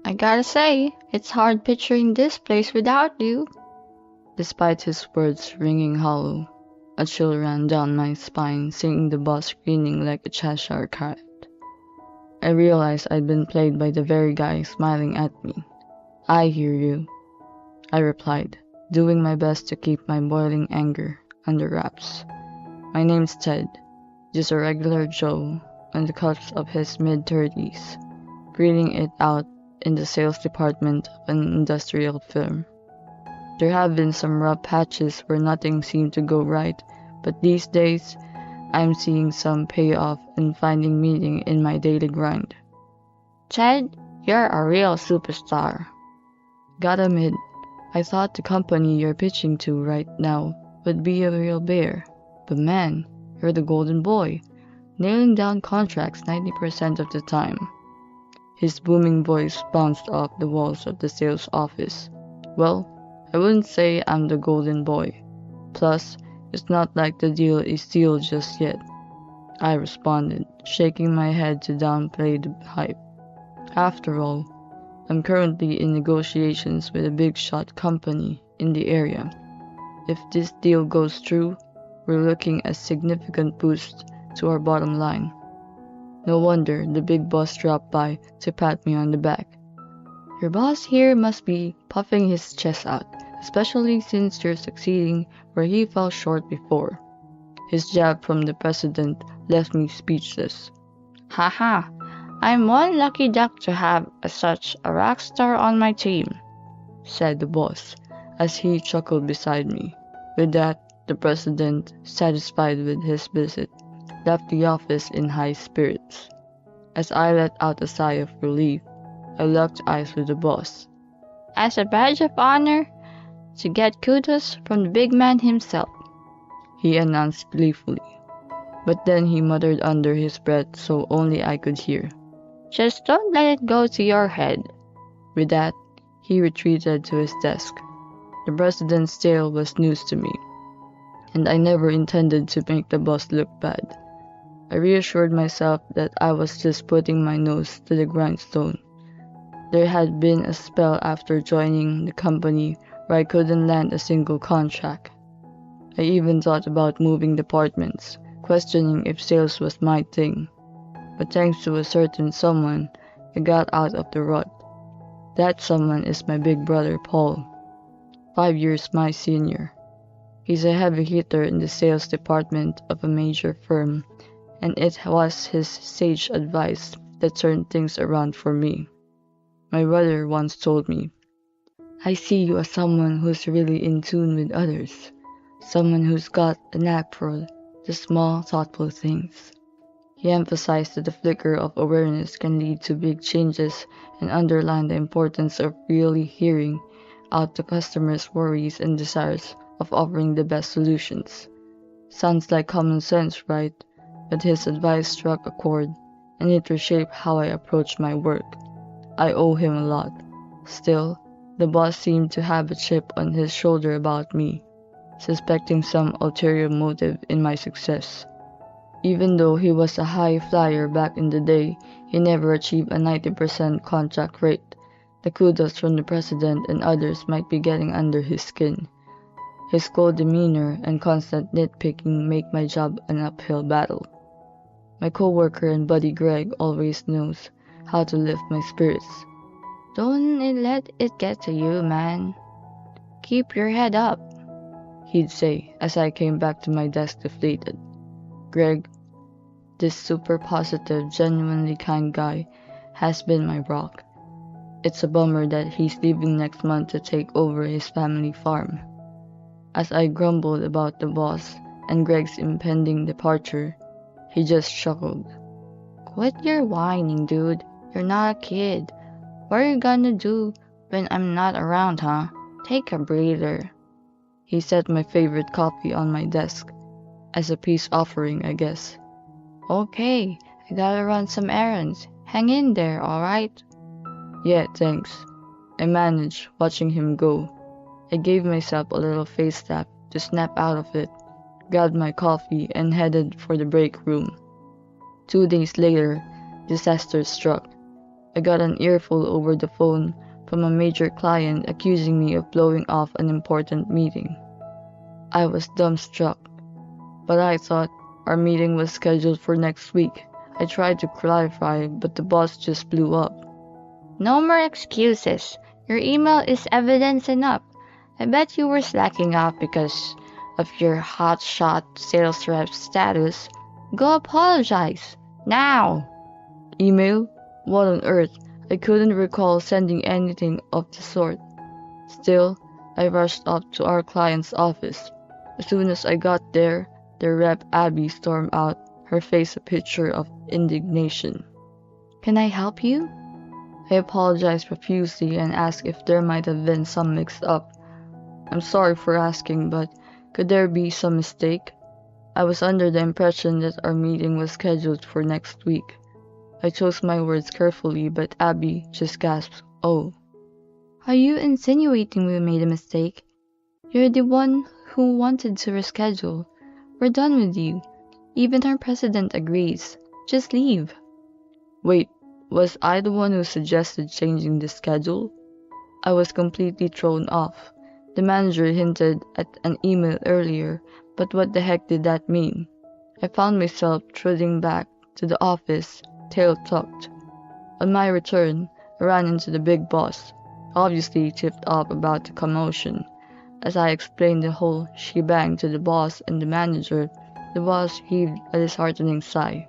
I gotta say, it's hard picturing this place without you. Despite his words ringing hollow, a chill ran down my spine, seeing the boss grinning like a Cheshire cat. I realized I'd been played by the very guy smiling at me. I hear you, I replied, doing my best to keep my boiling anger under wraps. My name's Ted, just a regular Joe on the cusp of his mid-30s, grinning it out in the sales department of an industrial firm. There have been some rough patches where nothing seemed to go right, but these days, I'm seeing some payoff and finding meaning in my daily grind. Ted, you're a real superstar. Gotta admit, I thought the company you're pitching to right now would be a real bear, but man, you're the golden boy, nailing down contracts 90% of the time. His booming voice bounced off the walls of the sales office. Well, I wouldn't say I'm the golden boy. Plus, it's not like the deal is sealed just yet, I responded, shaking my head to downplay the hype. After all, I'm currently in negotiations with a big shot company in the area. If this deal goes through, we're looking at a significant boost to our bottom line. No wonder the big boss dropped by to pat me on the back. Your boss here must be puffing his chest out, especially since you're succeeding where he fell short before. His jab from the president left me speechless. Haha, I'm one lucky duck to have such a rock star on my team, said the boss, as he chuckled beside me. With that, the president, satisfied with his visit, left the office in high spirits. As I let out a sigh of relief, I locked eyes with the boss. As a badge of honor, to get kudos from the big man himself, he announced gleefully. But then he muttered under his breath so only I could hear. Just don't let it go to your head. With that, he retreated to his desk. The president's tale was news to me, and I never intended to make the boss look bad. I reassured myself that I was just putting my nose to the grindstone. There had been a spell after joining the company where I couldn't land a single contract. I even thought about moving departments, questioning if sales was my thing. But thanks to a certain someone, I got out of the rut. That someone is my big brother Paul, 5 years my senior. He's a heavy hitter in the sales department of a major firm, and it was his sage advice that turned things around for me. My brother once told me, I see you as someone who's really in tune with others, someone who's got a knack for the small, thoughtful things. He emphasized that the flicker of awareness can lead to big changes and underlined the importance of really hearing out the customer's worries and desires of offering the best solutions. Sounds like common sense, right? But his advice struck a chord, and it reshaped how I approach my work. I owe him a lot. Still, the boss seemed to have a chip on his shoulder about me, suspecting some ulterior motive in my success. Even though he was a high flyer back in the day, he never achieved a 90% contract rate. The kudos from the president and others might be getting under his skin. His cold demeanor and constant nitpicking make my job an uphill battle. My coworker and buddy Greg always knows how to lift my spirits. Don't let it get to you, man. Keep your head up, he'd say as I came back to my desk deflated. Greg, this super positive, genuinely kind guy, has been my rock. It's a bummer that he's leaving next month to take over his family farm. As I grumbled about the boss and Greg's impending departure, he just chuckled. Quit your whining, dude. You're not a kid. What are you gonna do when I'm not around, huh? Take a breather. He set my favorite coffee on my desk, as a peace offering, I guess. Okay, I gotta run some errands. Hang in there, alright? Yeah, thanks. I managed, watching him go. I gave myself a little face tap to snap out of it, grabbed my coffee, and headed for the break room. 2 days later, disaster struck. I got an earful over the phone from a major client accusing me of blowing off an important meeting. I was dumbstruck, but I thought our meeting was scheduled for next week. I tried to clarify, but the boss just blew up. No more excuses. Your email is evidence enough. I bet you were slacking off because of your hotshot sales rep status. Go apologize. Now. Email? What on earth? I couldn't recall sending anything of the sort. Still, I rushed up to our client's office. As soon as I got there, the rep Abby stormed out, her face a picture of indignation. Can I help you? I apologized profusely and asked if there might have been some mix-up. I'm sorry for asking, but could there be some mistake? I was under the impression that our meeting was scheduled for next week. I chose my words carefully, but Abby just gasped, "Oh." Are you insinuating we made a mistake? You're the one who wanted to reschedule. We're done with you. Even our president agrees. Just leave. Wait, was I the one who suggested changing the schedule? I was completely thrown off. The manager hinted at an email earlier, but what the heck did that mean? I found myself trudging back to the office, tail tucked. On my return, I ran into the big boss, obviously tipped off about the commotion. As I explained the whole shebang to the boss and the manager, the boss heaved a disheartening sigh.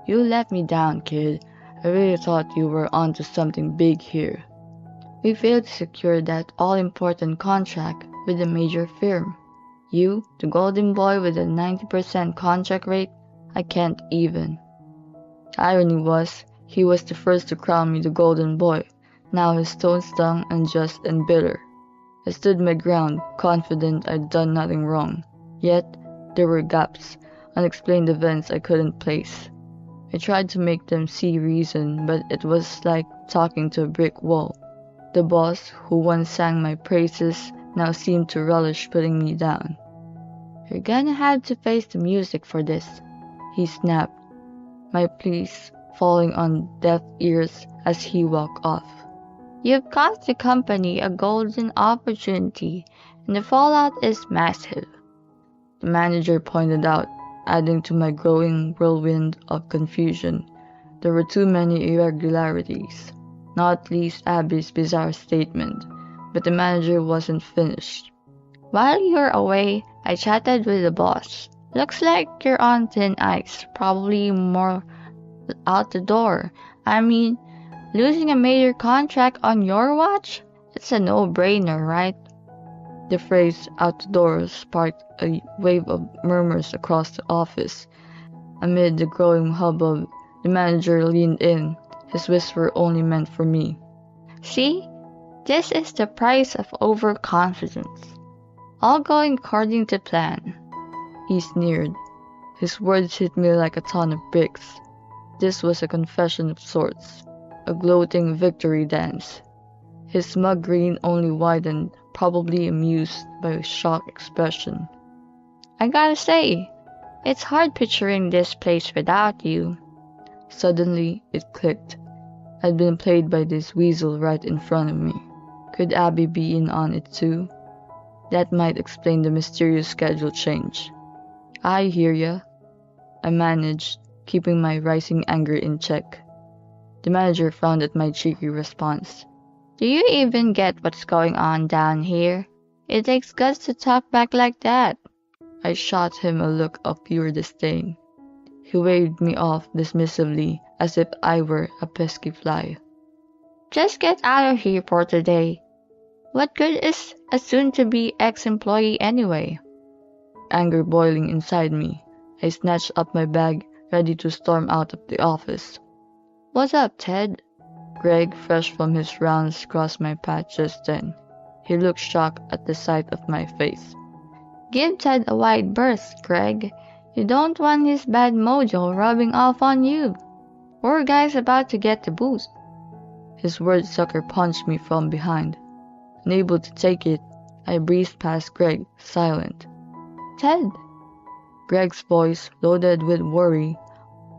You let me down, kid. I really thought you were onto something big here. We failed to secure that all-important contract with a major firm. You, the golden boy with a 90% contract rate, I can't even. The irony was, he was the first to crown me the golden boy. Now his tone stung unjust and bitter. I stood my ground, confident I'd done nothing wrong. Yet, there were gaps, unexplained events I couldn't place. I tried to make them see reason, but it was like talking to a brick wall. The boss, who once sang my praises, now seemed to relish putting me down. You're gonna have to face the music for this, he snapped, my pleas falling on deaf ears as he walked off. You've cost the company a golden opportunity, and the fallout is massive, the manager pointed out, adding to my growing whirlwind of confusion. There were too many irregularities, not least Abby's bizarre statement, but the manager wasn't finished. While you're away, I chatted with the boss. Looks like you're on thin ice, probably more out the door. I mean, losing a major contract on your watch? It's a no-brainer, right? The phrase "out the door" sparked a wave of murmurs across the office. Amid the growing hubbub, the manager leaned in, his whisper only meant for me. See? This is the price of overconfidence. All going according to plan. He sneered. His words hit me like a ton of bricks. This was a confession of sorts, a gloating victory dance. His smug grin only widened, probably amused by a shocked expression. I gotta say, it's hard picturing this place without you. Suddenly, it clicked. I'd been played by this weasel right in front of me. Could Abby be in on it too? That might explain the mysterious schedule change. I hear ya, I managed, keeping my rising anger in check. The manager frowned at my cheeky response. Do you even get what's going on down here? It takes guts to talk back like that. I shot him a look of pure disdain. He waved me off dismissively as if I were a pesky fly. Just get out of here for today. What good is a soon-to-be ex-employee anyway? Anger boiling inside me, I snatched up my bag, ready to storm out of the office. What's up, Ted? Greg, fresh from his rounds, crossed my path just then. He looked shocked at the sight of my face. Give Ted a wide berth, Greg. You don't want his bad mojo rubbing off on you. Poor guy's about to get the boost. His word sucker punched me from behind. Unable to take it, I breezed past Greg, silent. Ted. Greg's voice, loaded with worry,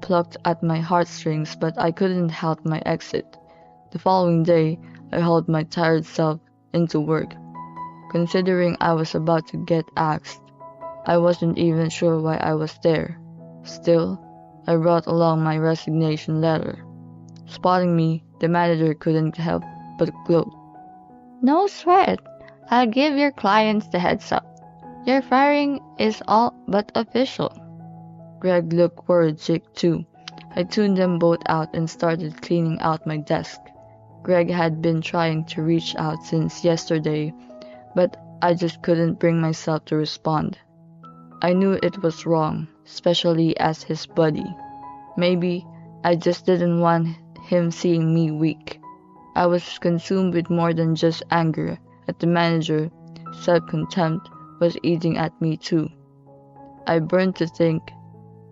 plucked at my heartstrings, but I couldn't help my exit. The following day, I hauled my tired self into work. Considering I was about to get axed, I wasn't even sure why I was there. Still, I brought along my resignation letter. Spotting me, the manager couldn't help but gloat. No sweat. I'll give your clients the heads up. Your firing is all but official. Greg looked worried sick too. I tuned them both out and started cleaning out my desk. Greg had been trying to reach out since yesterday, but I just couldn't bring myself to respond. I knew it was wrong, especially as his buddy. Maybe I just didn't want him seeing me weak. I was consumed with more than just anger at the manager. Self-contempt was eating at me too. I burned to think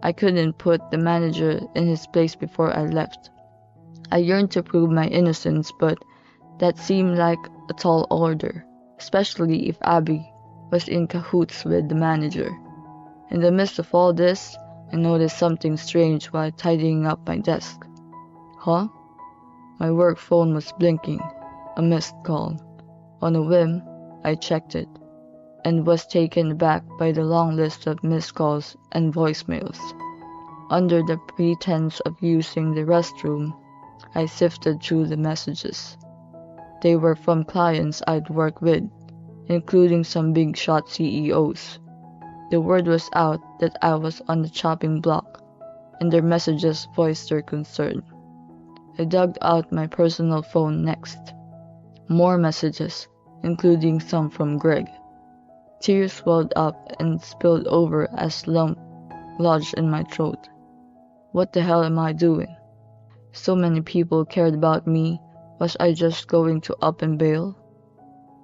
I couldn't put the manager in his place before I left. I yearned to prove my innocence, but that seemed like a tall order, especially if Abby was in cahoots with the manager. In the midst of all this, I noticed something strange while tidying up my desk. Huh? My work phone was blinking, a missed call. On a whim, I checked it, and was taken aback by the long list of missed calls and voicemails. Under the pretense of using the restroom, I sifted through the messages. They were from clients I'd worked with, including some big shot CEOs. The word was out that I was on the chopping block, and their messages voiced their concern. I dug out my personal phone next. More messages, including some from Greg. Tears welled up and spilled over as lump lodged in my throat. What the hell am I doing? So many people cared about me. Was I just going to up and bail?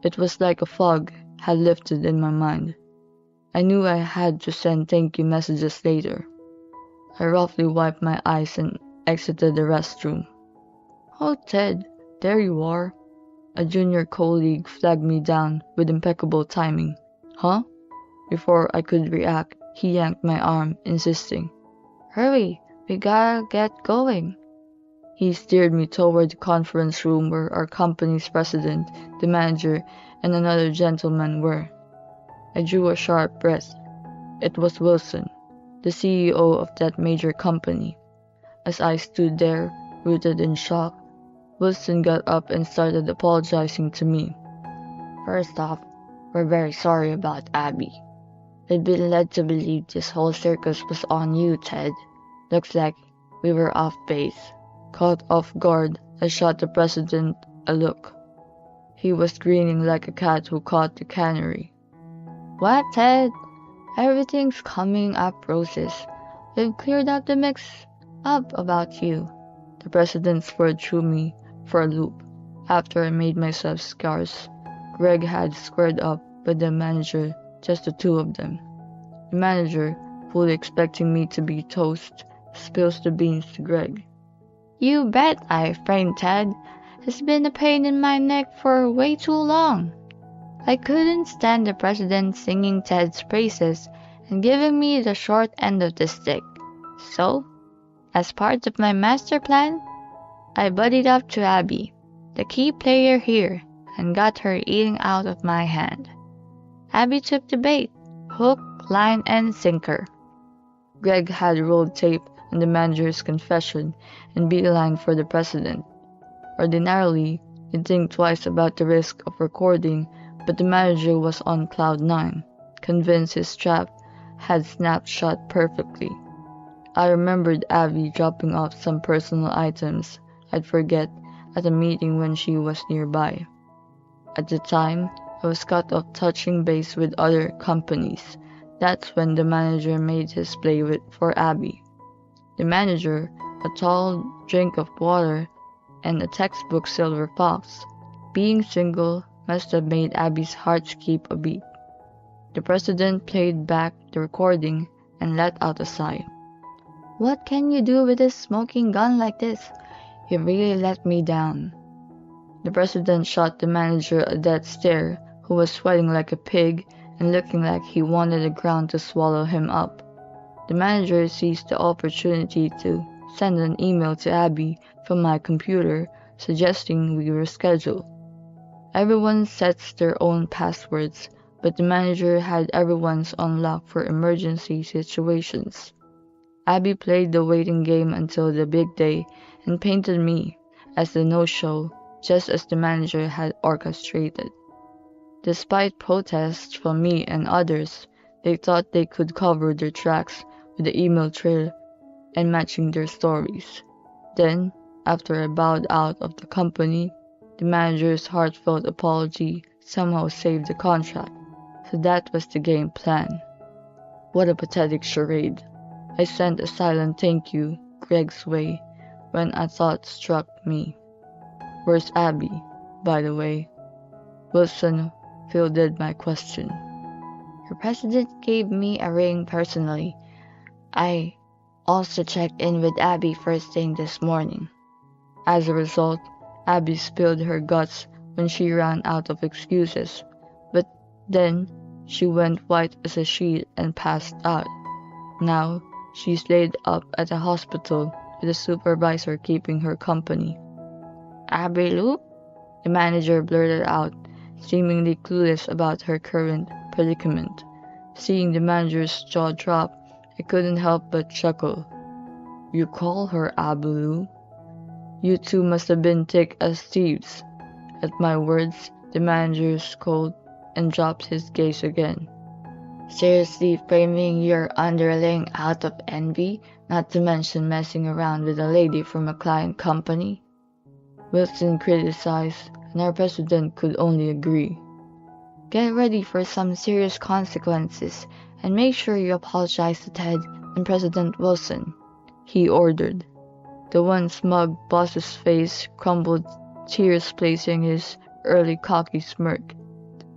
It was like a fog had lifted in my mind. I knew I had to send thank you messages later. I roughly wiped my eyes and exited the restroom. Oh, Ted, there you are. A junior colleague flagged me down with impeccable timing. Huh? Before I could react, he yanked my arm, insisting. Hurry, we gotta get going. He steered me toward the conference room where our company's president, the manager, and another gentleman were. I drew a sharp breath. It was Wilson, the CEO of that major company. As I stood there, rooted in shock, Wilson got up and started apologizing to me. First off, we're very sorry about Abby. We've been led to believe this whole circus was on you, Ted. Looks like we were off base. Caught off guard, I shot the president a look. He was grinning like a cat who caught the canary. What, Ted? Everything's coming up roses. We've cleared up the mix-up about you. The president swerved through me for a loop. After I made myself scarce, Greg had squared up with the manager, just the two of them. The manager, fully expecting me to be toast, spills the beans to Greg. You bet I framed Ted. It's been a pain in my neck for way too long. I couldn't stand the president singing Ted's praises and giving me the short end of the stick. So, as part of my master plan, I buddied up to Abby, the key player here, and got her eating out of my hand. Abby took the bait, hook, line, and sinker. Greg had rolled tape on the manager's confession and beeline for the president. Ordinarily, he'd think twice about the risk of recording, but the manager was on cloud nine, convinced his trap had snapped shut perfectly. I remembered Abby dropping off some personal items I'd forget at a meeting when she was nearby. At the time, I was cut off touching base with other companies. That's when the manager made his play for Abby. The manager, a tall drink of water, and a textbook silver fox. Being single must have made Abby's heart skip a beat. The president played back the recording and let out a sigh. What can you do with a smoking gun like this? You really let me down. The president shot the manager a death stare, who was sweating like a pig and looking like he wanted the ground to swallow him up. The manager seized the opportunity to send an email to Abby from my computer suggesting we reschedule. Everyone sets their own passwords, but the manager had everyone's on lock for emergency situations. Abby played the waiting game until the big day and painted me as the no-show, just as the manager had orchestrated. Despite protests from me and others, they thought they could cover their tracks with the email trail and matching their stories. Then, after I bowed out of the company, the manager's heartfelt apology somehow saved the contract. So that was the game plan. What a pathetic charade. I sent a silent thank you Greg's way when a thought struck me. Where's Abby, by the way? Wilson fielded my question. Your president gave me a ring personally. I also checked in with Abby first thing this morning. As a result, Abby spilled her guts when she ran out of excuses, but then she went white as a sheet and passed out. Now, she's laid up at a hospital with a supervisor keeping her company. Abby Lou? The manager blurted out, seemingly clueless about her current predicament. Seeing the manager's jaw drop, I couldn't help but chuckle. You call her Abu? You two must have been thick as thieves. At my words, the manager scolded and dropped his gaze again. Seriously framing your underling out of envy, not to mention messing around with a lady from a client company? Wilson criticized, and our president could only agree. Get ready for some serious consequences, and make sure you apologize to Ted and President Wilson, he ordered. The once smug boss's face crumbled, tears placing his early cocky smirk.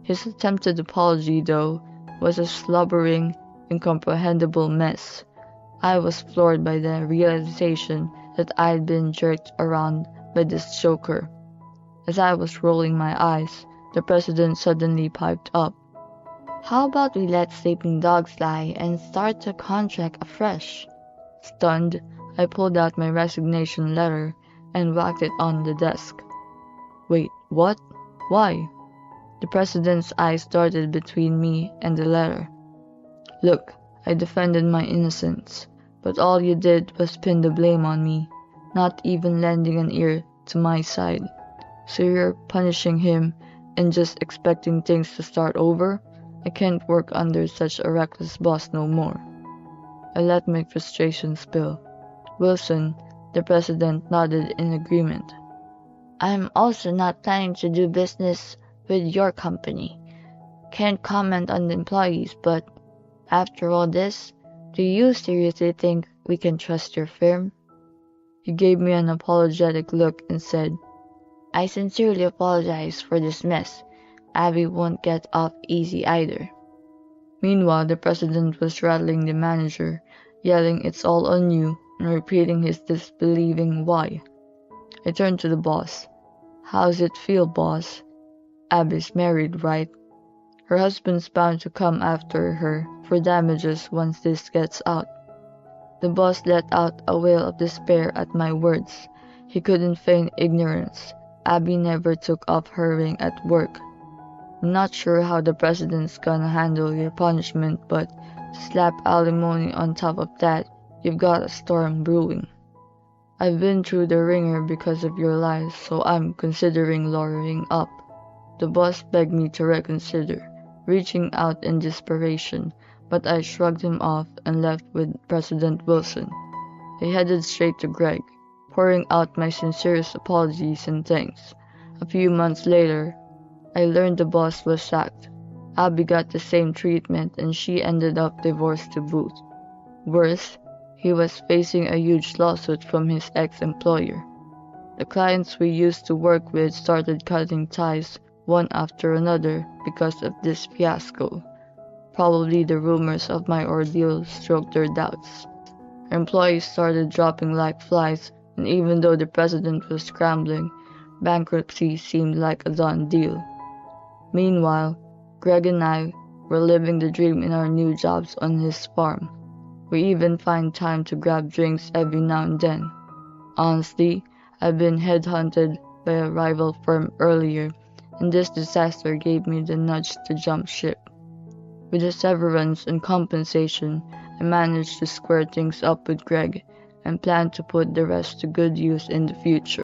His attempted apology, though, was a slobbering, incomprehensible mess. I was floored by the realization that I'd been jerked around by this joker. As I was rolling my eyes, the president suddenly piped up. How about we let sleeping dogs lie and start the contract afresh? Stunned, I pulled out my resignation letter and whacked it on the desk. Wait, what? Why? The president's eyes darted between me and the letter. Look, I defended my innocence, but all you did was pin the blame on me, not even lending an ear to my side. So you're punishing him and just expecting things to start over? I can't work under such a reckless boss no more. I let my frustration spill. Wilson, the president, nodded in agreement. I'm also not planning to do business with your company. Can't comment on the employees, but after all this, do you seriously think we can trust your firm? He gave me an apologetic look and said, I sincerely apologize for this mess. Abby won't get off easy either. Meanwhile, the president was rattling the manager, yelling it's all on you, and repeating his disbelieving why. I turned to the boss. How's it feel, boss? Abby's married, right? Her husband's bound to come after her for damages once this gets out. The boss let out a wail of despair at my words. He couldn't feign ignorance. Abby never took off her ring at work. I'm not sure how the president's gonna handle your punishment, but to slap alimony on top of that, you've got a storm brewing. I've been through the ringer because of your lies, so I'm considering lawyering up. The boss begged me to reconsider, reaching out in desperation, but I shrugged him off and left with President Wilson. I headed straight to Greg, pouring out my sincerest apologies and thanks. A few months later, I learned the boss was sacked. Abby got the same treatment and she ended up divorced to boot. Worse, he was facing a huge lawsuit from his ex-employer. The clients we used to work with started cutting ties one after another because of this fiasco. Probably the rumors of my ordeal stroked their doubts. Our employees started dropping like flies, and even though the president was scrambling, bankruptcy seemed like a done deal. Meanwhile, Greg and I were living the dream in our new jobs on his farm. We even find time to grab drinks every now and then. Honestly, I've been headhunted by a rival firm earlier, and this disaster gave me the nudge to jump ship. With the severance and compensation, I managed to square things up with Greg and plan to put the rest to good use in the future.